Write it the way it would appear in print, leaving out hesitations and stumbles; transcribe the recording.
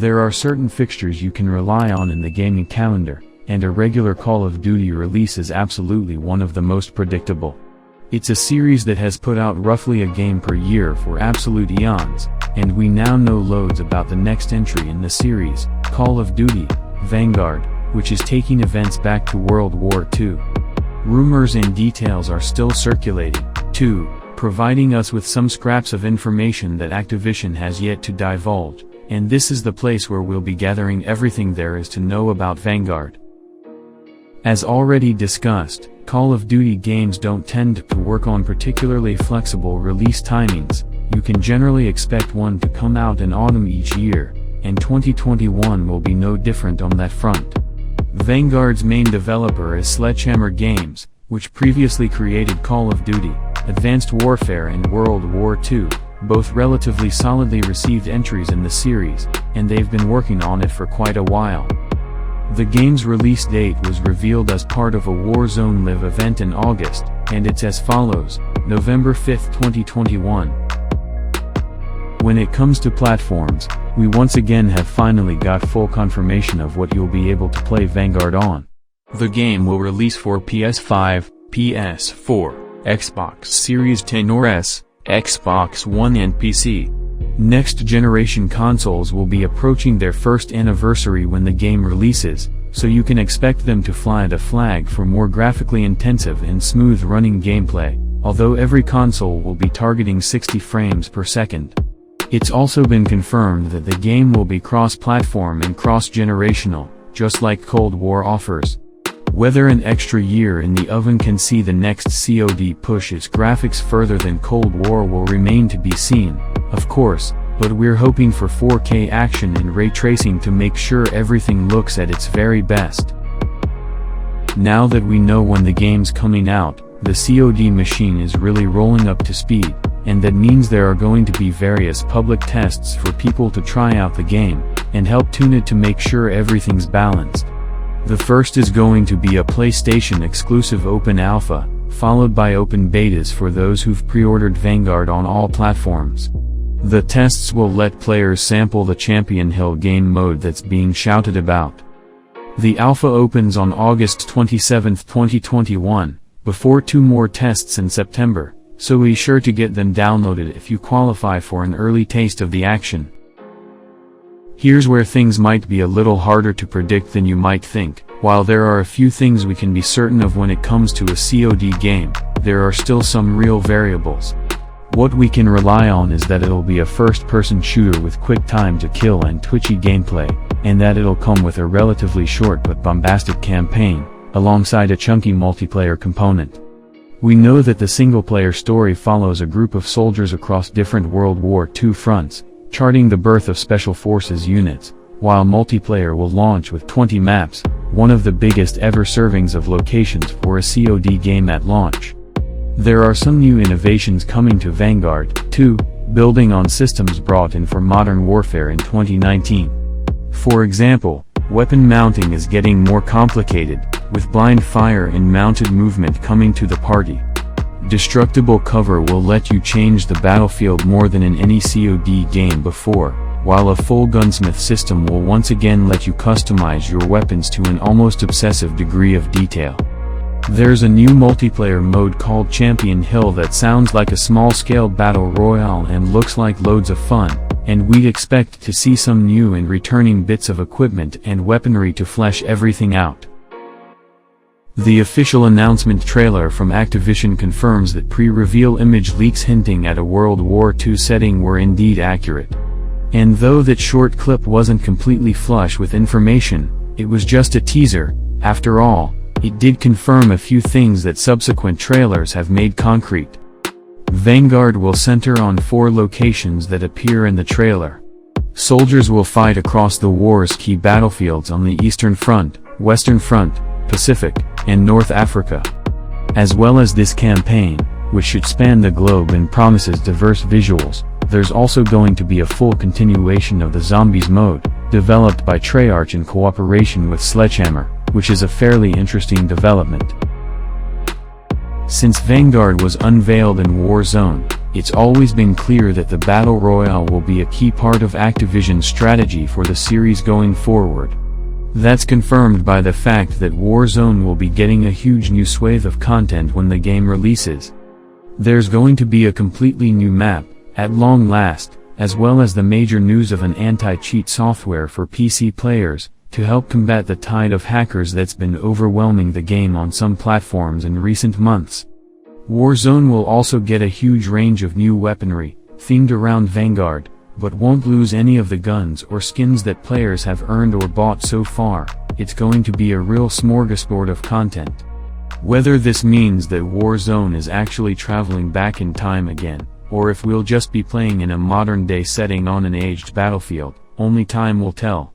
There are certain fixtures you can rely on in the gaming calendar, and a regular Call of Duty release is absolutely one of the most predictable. It's a series that has put out roughly a game per year for absolute eons, and we now know loads about the next entry in the series, Call of Duty Vanguard, which is taking events back to World War II. Rumors and details are still circulating, too, providing us with some scraps of information that Activision has yet to divulge, and this is the place where we'll be gathering everything there is to know about Vanguard. As already discussed, Call of Duty games don't tend to work on particularly flexible release timings. You can generally expect one to come out in autumn each year, and 2021 will be no different on that front. Vanguard's main developer is Sledgehammer Games, which previously created Call of Duty, Advanced Warfare and World War II, both relatively solidly received entries in the series, and they've been working on it for quite a while. The game's release date was revealed as part of a Warzone Live event in August, and it's as follows: November 5, 2021. When it comes to platforms, we once again have finally got full confirmation of what you'll be able to play Vanguard on. The game will release for PS5, PS4, Xbox Series X or S, Xbox One and PC. Next-generation consoles will be approaching their first anniversary when the game releases, so you can expect them to fly the flag for more graphically intensive and smooth-running gameplay, although every console will be targeting 60 frames per second. It's also been confirmed that the game will be cross-platform and cross-generational, just like Cold War offers. Whether an extra year in the oven can see the next COD push its graphics further than Cold War will remain to be seen, of course, but we're hoping for 4K action and ray tracing to make sure everything looks at its very best. Now that we know when the game's coming out, the COD machine is really rolling up to speed, and that means there are going to be various public tests for people to try out the game, and help tune it to make sure everything's balanced. The first is going to be a PlayStation-exclusive open alpha, followed by open betas for those who've pre-ordered Vanguard on all platforms. The tests will let players sample the Champion Hill game mode that's being shouted about. The alpha opens on August 27, 2021, before 2 more tests in September, so be sure to get them downloaded if you qualify for an early taste of the action. Here's where things might be a little harder to predict than you might think. While there are a few things we can be certain of when it comes to a COD game, there are still some real variables. What we can rely on is that it'll be a first-person shooter with quick time to kill and twitchy gameplay, and that it'll come with a relatively short but bombastic campaign, alongside a chunky multiplayer component. We know that the single-player story follows a group of soldiers across different World War II fronts, charting the birth of Special Forces units, while multiplayer will launch with 20 maps, one of the biggest ever servings of locations for a COD game at launch. There are some new innovations coming to Vanguard, too, building on systems brought in for Modern Warfare in 2019. For example, weapon mounting is getting more complicated, with blind fire and mounted movement coming to the party. Destructible cover will let you change the battlefield more than in any COD game before, while a full gunsmith system will once again let you customize your weapons to an almost obsessive degree of detail. There's a new multiplayer mode called Champion Hill that sounds like a small-scale battle royale and looks like loads of fun, and we'd expect to see some new and returning bits of equipment and weaponry to flesh everything out. The official announcement trailer from Activision confirms that pre-reveal image leaks hinting at a World War II setting were indeed accurate. And though that short clip wasn't completely flush with information, it was just a teaser. After all, it did confirm a few things that subsequent trailers have made concrete. Vanguard will center on 4 locations that appear in the trailer. Soldiers will fight across the war's key battlefields on the Eastern Front, Western Front, Pacific, and North Africa. As well as this campaign, which should span the globe and promises diverse visuals, there's also going to be a full continuation of the Zombies mode, developed by Treyarch in cooperation with Sledgehammer, which is a fairly interesting development. Since Vanguard was unveiled in Warzone, It's always been clear that the Battle Royale will be a key part of Activision's strategy for the series going forward. That's confirmed by the fact that Warzone will be getting a huge new swathe of content when the game releases. There's going to be a completely new map, at long last, as well as the major news of an anti-cheat software for PC players, to help combat the tide of hackers that's been overwhelming the game on some platforms in recent months. Warzone will also get a huge range of new weaponry, themed around Vanguard, but won't lose any of the guns or skins that players have earned or bought so far. It's going to be a real smorgasbord of content. Whether this means that Warzone is actually traveling back in time again, or if we'll just be playing in a modern-day setting on an aged battlefield, only time will tell.